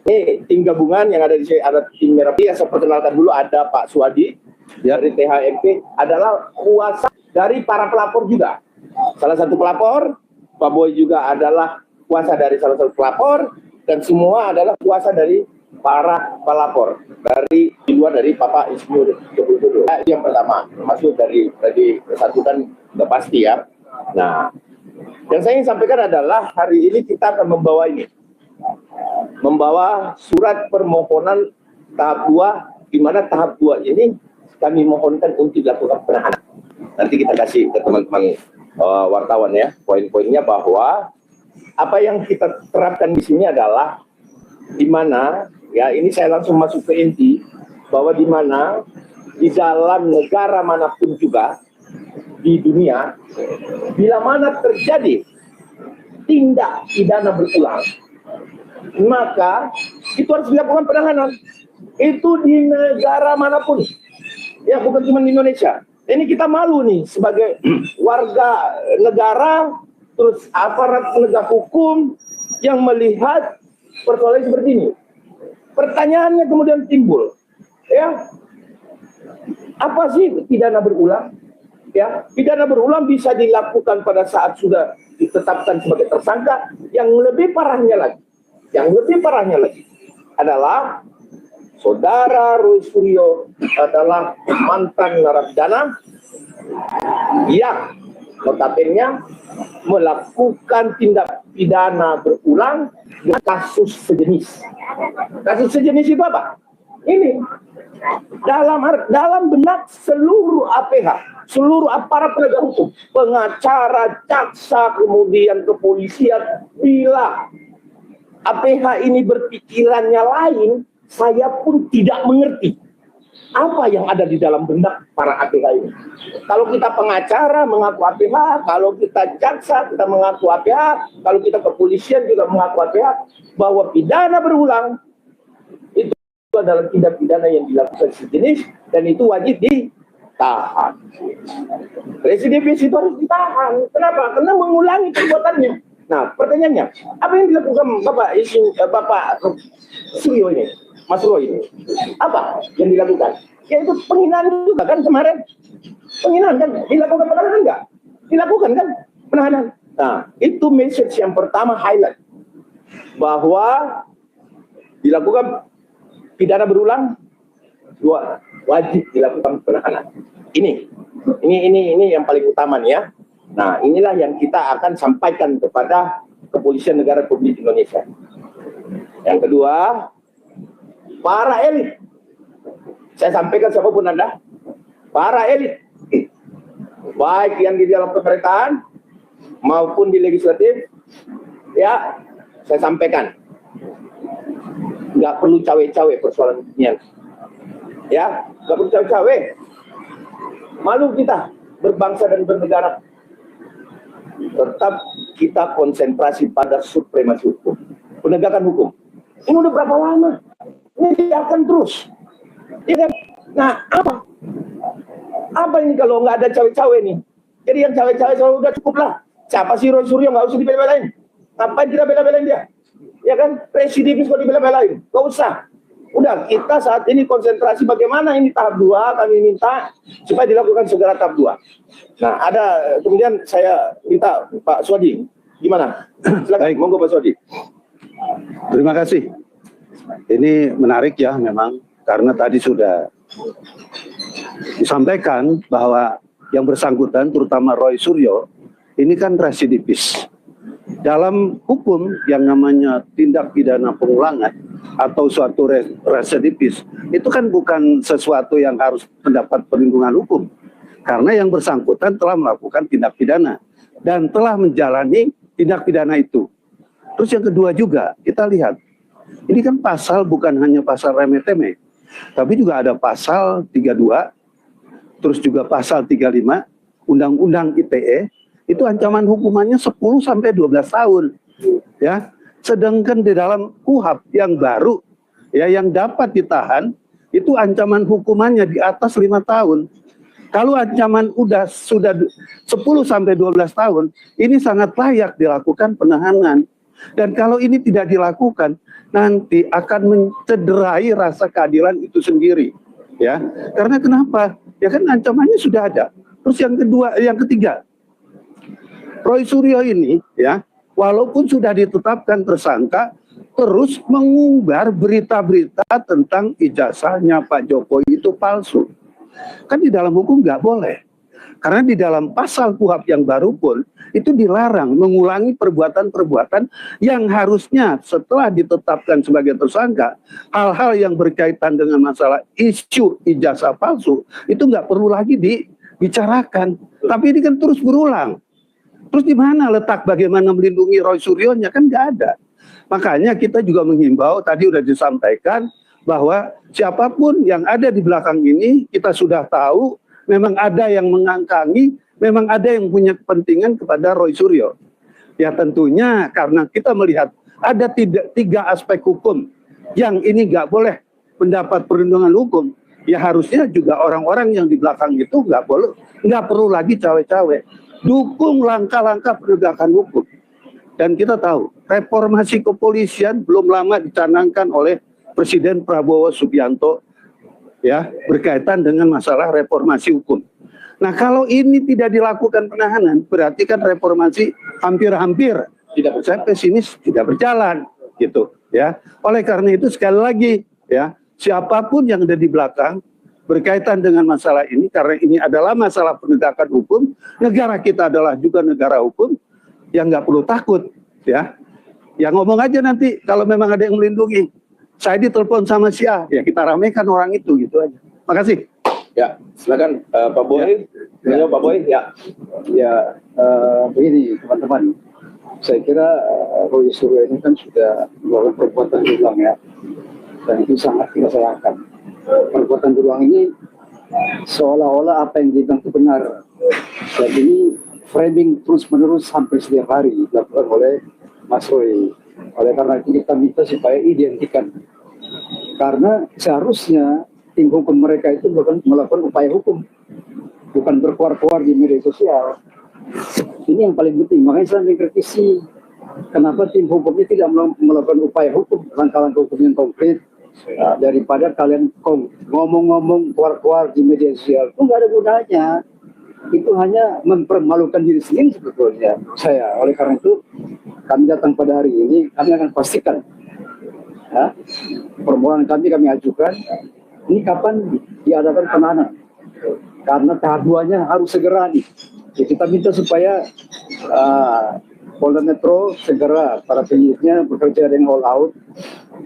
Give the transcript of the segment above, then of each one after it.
Ini tim gabungan yang ada di sini, ada tim Merah Putih. Saya perkenalkan dulu, ada Pak Suwadi dari THMP, adalah kuasa dari para pelapor juga. Salah satu pelapor, Pak Boy juga adalah kuasa dari salah satu pelapor, dan semua adalah kuasa dari para pelapor dari di luar dari Bapak Insinyur Joko Widodo. Yang pertama, termasuk dari Persatuan udah pasti ya. Nah, yang saya ingin sampaikan adalah hari ini kita akan membawa surat permohonan tahap 2, di mana tahap 2 ini kami mohonkan untuk dilakukan penahanan. Nanti kita kasih ke teman-teman wartawan ya, poin-poinnya, bahwa apa yang kita terapkan di sini adalah di mana ya, ini saya langsung masuk ke inti, bahwa di mana di dalam negara manapun juga di dunia, bila mana terjadi tindak pidana berulang, maka itu harus dilakukan penahanan. Itu di negara manapun, ya, bukan cuma di Indonesia. Ini kita malu nih sebagai warga negara, terus aparat penegak hukum yang melihat persoalan seperti ini. Pertanyaannya kemudian timbul, ya, apa sih pidana berulang? Ya, pidana berulang bisa dilakukan pada saat sudah ditetapkan sebagai tersangka. Yang lebih parahnya lagi adalah saudara Roy Suryo adalah mantan narapidana yang notabene melakukan tindak pidana berulang dengan kasus sejenis. Kasus sejenis itu apa? Ini dalam benak seluruh APH, seluruh aparat penegak hukum, pengacara, jaksa, kemudian kepolisian, bila APH ini berpikirannya lain, saya pun tidak mengerti apa yang ada di dalam benak para APH ini. Kalau kita pengacara mengaku APH, kalau kita jaksa kita mengaku APH, kalau kita kepolisian juga mengaku APH, bahwa pidana berulang itu adalah tindak pidana yang dilakukan sejenis dan itu wajib ditahan. Residivis itu harus ditahan. Kenapa? Karena mengulangi perbuatannya. Nah, pertanyaannya, apa yang dilakukan Bapak Suryo ini, Mas Roy ini? Apa yang dilakukan? Yaitu penghinaan juga kan kemarin. Penghinaan kan dilakukan penahanan enggak? Dilakukan kan penahanan. Nah, itu message yang pertama, highlight bahwa dilakukan pidana berulang, wajib dilakukan penahanan. Ini yang paling utama nih ya. Nah, inilah yang kita akan sampaikan kepada Kepolisian Negara Republik Indonesia. Yang kedua, para elit. Saya sampaikan siapapun Anda, para elit, baik yang di dalam pemerintahan maupun di legislatif, ya, saya sampaikan, nggak perlu cawe-cawe persoalan ini. Ya, nggak perlu cawe-cawe. Malu kita berbangsa dan bernegara. Tetap kita konsentrasi pada supremasi hukum, penegakan hukum. Ini udah berapa lama? Ini tidak akan terus. Ya kan? Nah, apa ini kalau nggak ada cawe-cawe nih? Jadi yang cawe-cawe udah cukup lah. Siapa sih Roy Suryo, nggak usah dibela-belain. Ngapain kita bela-belain dia? Ya kan? Residivis kok dibela-belain? Nggak usah. Udah, kita saat ini konsentrasi bagaimana ini tahap 2, kami minta supaya dilakukan segera tahap 2. Nah, ada kemudian saya minta Pak Suwadi, gimana? Silakan. Baik, monggo Pak Suwadi. Terima kasih. Ini menarik ya memang, karena tadi sudah disampaikan bahwa yang bersangkutan, terutama Roy Suryo, ini kan residivis. Dalam hukum yang namanya tindak pidana pengulangan atau suatu residivis, itu kan bukan sesuatu yang harus mendapat perlindungan hukum. Karena yang bersangkutan telah melakukan tindak pidana dan telah menjalani tindak pidana itu. Terus yang kedua juga, kita lihat, ini kan pasal bukan hanya pasal remeh-temeh, tapi juga ada pasal 32, terus juga pasal 35, Undang-Undang ITE, itu ancaman hukumannya 10 sampai 12 tahun. Ya. Sedangkan di dalam KUHP yang baru, ya, yang dapat ditahan, itu ancaman hukumannya di atas 5 tahun. Kalau ancaman sudah 10 sampai 12 tahun, ini sangat layak dilakukan penahanan. Dan kalau ini tidak dilakukan, nanti akan mencederai rasa keadilan itu sendiri, ya. Karena kenapa? Ya kan ancamannya sudah ada. Terus yang ketiga, Roy Suryo ini, ya, walaupun sudah ditetapkan tersangka, terus mengumbar berita-berita tentang ijazahnya Pak Jokowi itu palsu. Kan di dalam hukum nggak boleh. Karena di dalam pasal KUHP yang baru pun itu dilarang mengulangi perbuatan-perbuatan yang harusnya setelah ditetapkan sebagai tersangka, hal-hal yang berkaitan dengan masalah isu ijazah palsu itu nggak perlu lagi dibicarakan. Tapi ini kan terus berulang. Terus di mana letak bagaimana melindungi Roy Suryonya? Kan nggak ada. Makanya kita juga menghimbau, tadi sudah disampaikan, bahwa siapapun yang ada di belakang ini, kita sudah tahu, memang ada yang mengangkangi, memang ada yang punya kepentingan kepada Roy Suryo. Ya tentunya karena kita melihat ada tiga aspek hukum yang ini nggak boleh mendapat perlindungan hukum. Ya harusnya juga orang-orang yang di belakang itu nggak perlu lagi cawe-cawe. Dukung langkah-langkah penegakan hukum. Dan kita tahu reformasi kepolisian belum lama dicanangkan oleh Presiden Prabowo Subianto, ya, berkaitan dengan masalah reformasi hukum. Nah, kalau ini tidak dilakukan penahanan, berarti kan reformasi hampir-hampir saya pesimis tidak berjalan, gitu, ya. Oleh karena itu sekali lagi, ya, siapapun yang ada di belakang berkaitan dengan masalah ini, karena ini adalah masalah penegakan hukum, negara kita adalah juga negara hukum, yang nggak perlu takut, ya. Ya ngomong aja nanti kalau memang ada yang melindungi. Saya ditelepon sama si A, ya kita ramaikan orang itu, gitu aja. Makasih. Ya, silakan Pak Boy. Ya. Pak Boy, ya. Ya, begini teman-teman. Saya kira Roy Suryo ini kan sudah melakukan perbuatan berulang, ya. Dan itu sangat kita sayangkan. Perbuatan berulang ini seolah-olah apa yang dibilang itu benar. Dan ini framing terus-menerus hampir setiap hari dilakukan oleh Mas Roy. Oleh karena itu kita minta supaya dihentikan. Karena seharusnya tim hukum mereka itu melakukan upaya hukum, bukan berkuar-kuar di media sosial. Ini yang paling penting. Makanya saya mengkritisi kenapa tim hukumnya tidak melakukan upaya hukum, langkah-langkah hukum yang konkret, daripada kalian ngomong-ngomong kuar-kuar di media sosial. Itu nggak ada gunanya. Itu hanya mempermalukan diri sendiri sebetulnya saya. Oleh karena itu kami datang pada hari ini, kami akan pastikan, ya, permohonan kami ajukan. Ini kapan diadakan penahanan? Karena tahap 2-nya harus segera nih. Jadi kita minta supaya Polda Metro segera para penyidiknya bekerja dengan all out.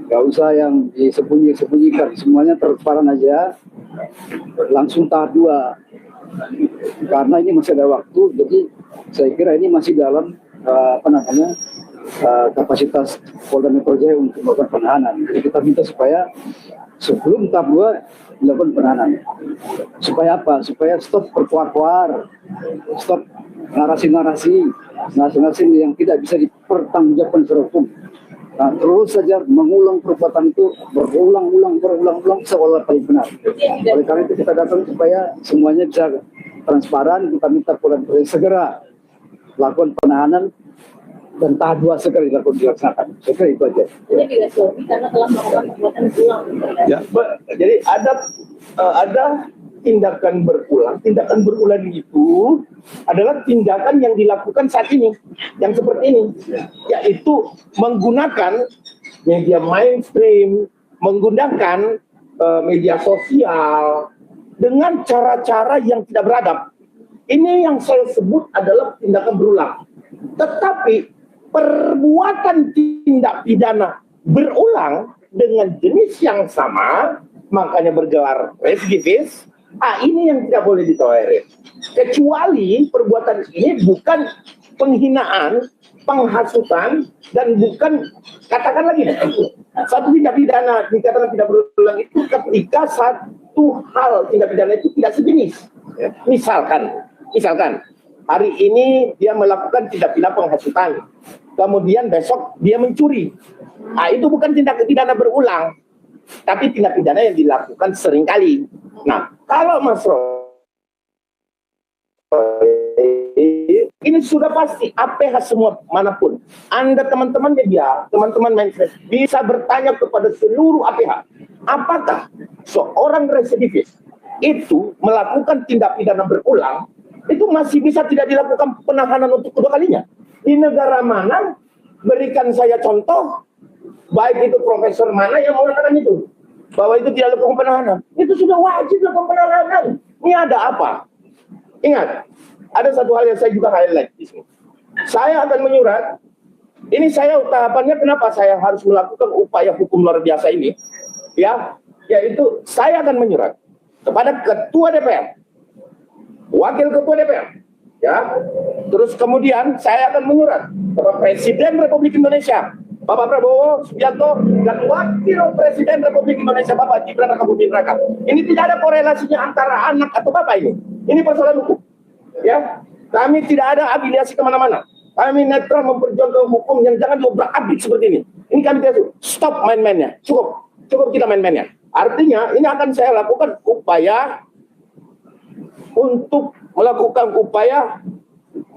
Gak usah yang disembunyikan, semuanya transparan aja. Langsung tahap 2. Karena ini masih ada waktu, jadi saya kira ini masih dalam kapasitas Polda Metro Jaya untuk melakukan penahanan. Jadi kita minta supaya sebelum tahap 2 dilakukan penahanan. Supaya apa? Supaya stop berkuar-kuar, stop narasi-narasi yang tidak bisa dipertanggungjawabkan secara hukum. Nah, terus saja mengulang perbuatan itu berulang-ulang seolah paling benar. Oleh karena itu kita datang supaya semuanya bisa transparan. Kita minta Polda Metro segera lakukan penahanan dan tahap 2 segera dilaksanakan. Saya kira itu aja. Ini tidak suami karena telah melakukan perbuatan berulang. Ya, jadi ada tindakan berulang. Tindakan berulang itu adalah tindakan yang dilakukan saat ini, yang seperti ini, yaitu menggunakan media mainstream, menggunakan media sosial dengan cara-cara yang tidak beradab. Ini yang saya sebut adalah tindakan berulang. Tetapi perbuatan tindak pidana berulang dengan jenis yang sama, makanya bergelar residivis. Ini yang tidak boleh ditolerir. Kecuali perbuatan ini bukan penghinaan, penghasutan, dan bukan, katakan lagi, satu tindak pidana dikatakan tidak berulang itu ketika satu hal tindak pidana itu tidak sejenis. Misalkan hari ini dia melakukan tindak pidana penghasutan, kemudian besok dia mencuri. Itu bukan tindak pidana berulang, tapi tindak pidana yang dilakukan seringkali. Nah, kalau Mas Roy Ini sudah pasti APH semua manapun. Anda teman-teman media, teman-teman mainstream bisa bertanya kepada seluruh APH, apakah seorang residivis itu melakukan tindak pidana berulang, itu masih bisa tidak dilakukan penahanan untuk kedua kalinya? Di negara mana, berikan saya contoh, baik itu profesor mana yang mengatakan itu, bahwa itu tidak dilakukan penahanan. Itu sudah wajib dilakukan penahanan. Ini ada apa? Ingat, ada satu hal yang saya juga highlight di sini. Saya akan menyurat, ini saya tahapannya kenapa saya harus melakukan upaya hukum luar biasa ini, ya, yaitu saya akan menyurat kepada Ketua DPR, Wakil Ketua DPR, ya, terus kemudian saya akan menyurat kepada Presiden Republik Indonesia, Bapak Prabowo Subianto, dan Wakil Presiden Republik Indonesia Bapak Gibran Rakabuming Raka. Ini tidak ada korelasinya antara anak atau bapak ini. Ini persoalan hukum. Ya, kami tidak ada afiliasi kemana-mana. Kami netral memperjuangkan hukum yang jangan diobrak-abrik seperti ini. Ini kami tidak suka. Stop main-mainnya. Cukup kita main-mainnya. Artinya ini akan saya lakukan upaya untuk melakukan upaya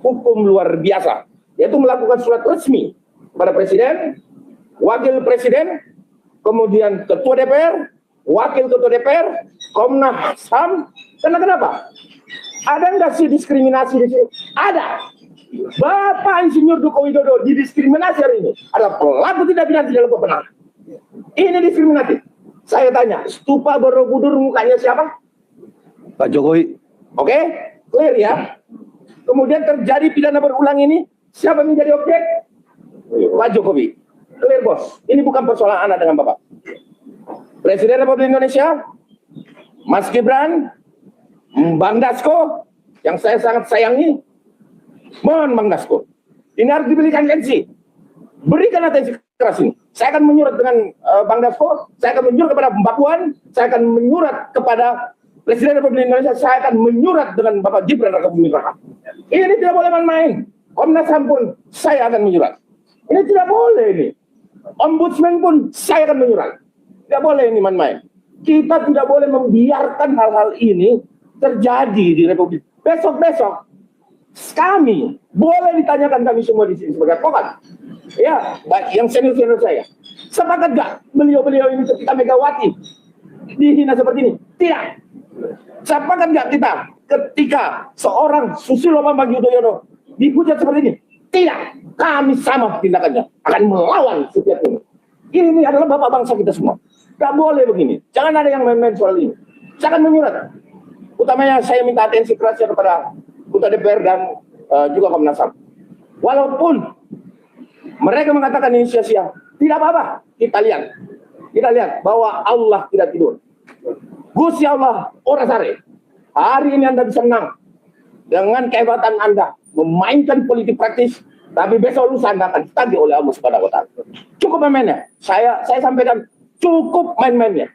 hukum luar biasa, yaitu melakukan surat resmi pada Presiden, Wakil Presiden, kemudian Ketua DPR, Wakil Ketua DPR, Komnas HAM. Karena kenapa? Ada nggak sih diskriminasi di sini? Ada. Bapak Insinyur Joko Widodo didiskriminasi hari ini. Ada pelaku tidak pidana tidak lakukan penahanan. Ini diskriminatif. Saya tanya, stupa Borobudur mukanya siapa? Pak Jokowi. Oke, clear ya. Kemudian terjadi pidana berulang ini, siapa yang menjadi objek? Pak Jokowi. Clear bos. Ini bukan persoalan anak dengan bapak. Presiden Republik Indonesia, Mas Gibran, Bang Dasko, yang saya sangat sayangi, mohon Bang Dasko, ini harus diberikan atensi, berikan atensi keras ini. Saya akan menyurat dengan Bang Dasko, saya akan menyurat kepada Mbak Puan, saya akan menyurat kepada Presiden Republik Indonesia, saya akan menyurat dengan Bapak Gibran Rakabuming Raka. Ini tidak boleh main-main. Komnas HAM pun saya akan menyurat. Ini tidak boleh ini. Ombudsman pun saya akan menyurat. Tidak boleh ini main-main. Kita tidak boleh membiarkan hal-hal ini terjadi di Republik. Besok-besok kami boleh ditanyakan, kami semua di sini sebagai advokat, ya, baik yang senior-senior saya, sepakat gak beliau-beliau ini ketika Megawati dihina seperti ini? Tidak. Sepakat gak kita ketika seorang Susilo Bambang Yudhoyono dihujat seperti ini? Tidak. Kami sama tindakannya, akan melawan setiap ini. Ini adalah bapak bangsa kita semua. Gak boleh begini. Jangan ada yang main-main soal ini. Saya akan menyurat. Utamanya saya minta atensi kerasnya kepada Ketua DPR dan juga Komnas HAM. Walaupun mereka mengatakan ini sia-sia, tidak apa-apa. Kita lihat bahwa Allah tidak tidur. Gusti Allah ora sare. Hari ini Anda bisa menang dengan kehebatan Anda memainkan politik praktis, tapi besok lusa Anda akan ditagih oleh Allah Subhanahu wa Ta'ala. Cukup main-mainnya. Saya sampaikan, cukup main-mainnya.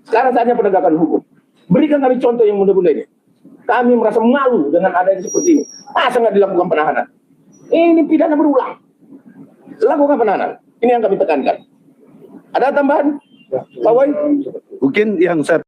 Sekarang saatnya penegakan hukum. Berikan kami contoh yang mudah-mudah ini. Kami merasa malu dengan adanya seperti ini. Masa nggak dilakukan penahanan? Ini pidana berulang. Lakukan penahanan. Ini yang kami tekankan. Ada tambahan, Pak Boy? Mungkin yang saya